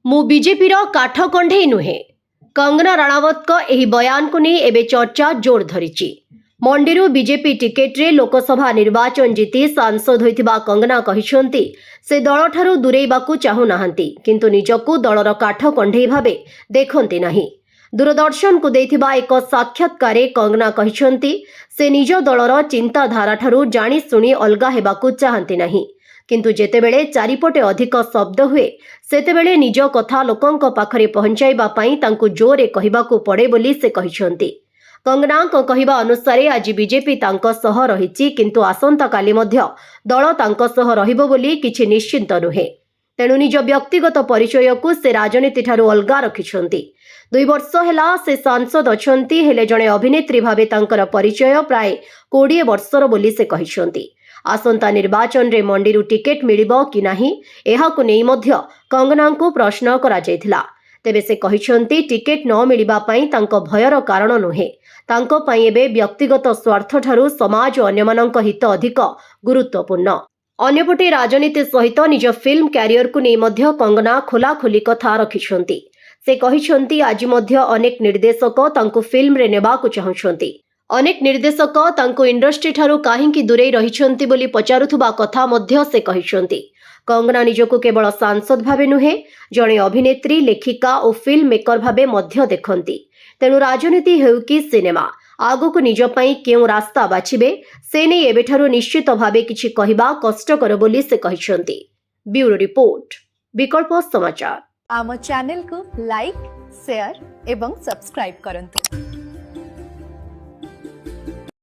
मु बीजेपी काठ कंढे नुहे। कंगना राणावत एही बयान को नहीं एबे चर्चा जोर धरिची। मंडीरू बीजेपी टिकेट रे लोकसभा निर्वाचन जीति सांसद होइथिबा कंगना कहिसंती से दल ठारू दूरेइबाकू चाहू नाहंती, किंतु निजकू दलर काठ कंढे भाबे देखंती नाही। दूरदर्शन को देथिबा एक साक्षात्कार कंगना कहिसंती से निज दलर चिंताधारा ठारू जानी सुनी अलगा हेबाकू चाहंती नाही, किंतु जेतेबेले चारिपटे अधिक शब्द हुए सेतेबेले निज कथा लोकंक पाखरे पहुंचाइबा पई तांकू जोरे कहिबाकू पड़े बोली से कहिसंती। कंगना को कहिबा अनुसार आज बीजेपी तांको सह रहिछि, किंतु आसंता काली मध्य दल तांको सह रहिबो बोली किछि निश्चिंत नुहे। तेणु निज व्यक्तिगत परिचय को से राजनीति ठारू अलगा रखिछंती। 2 वर्ष हेला से सांसद अछंती, हेले जणे अभिनेत्री भाबे तांकर परिचय प्राय 20 वर्षर बोली से कहिसंती। आसंता निर्वाचन रे मंडीरू टिकेट मिलिबो कि नाही एहाकु नेई मध्य कंगना को प्रश्न करा जायथिला। तेबे से कहिसंती टिकेट न मिलिबा पई तांको भयर कारण नुहे। तांको पई एबे व्यक्तिगत स्वार्थ ठारू समाज और अन्यमानंक हित अधिक गुरुत्वपूर्ण। अन्यपटे राजनीति सहित निज फिल्म कैरियर को नहीं मध्य कंगना खोलाखोली कथा रखिछंती। से कहिछंती आज मध्य अनेक निर्देशक तांको फिल्म रे नेबाकू चाहुछंती। अनेक निर्देशक तांको इंडस्ट्री ठारू काहींकी दूरे रहिछंती बोली पचारुथुबा कथा मध्य से कहिछंती। कंगना निजको केवल सांसद भावे नुहे, जणे अभिनेत्री, लेखिका और फिल्म मेकर भावे मध्य देखंती। तेणु राजनीति हेउ कि सिनेमा आगको निज पई केउ रास्ता बाछिबे से नै एबेठारू निश्चित भावे किछि कहिबा कष्टकर बोली से कहिछंती। ब्यूरो रिपोर्ट, विकल्प समाचार। आम चैनल को लाइक, शेयर एवं सब्सक्राइब करंतु।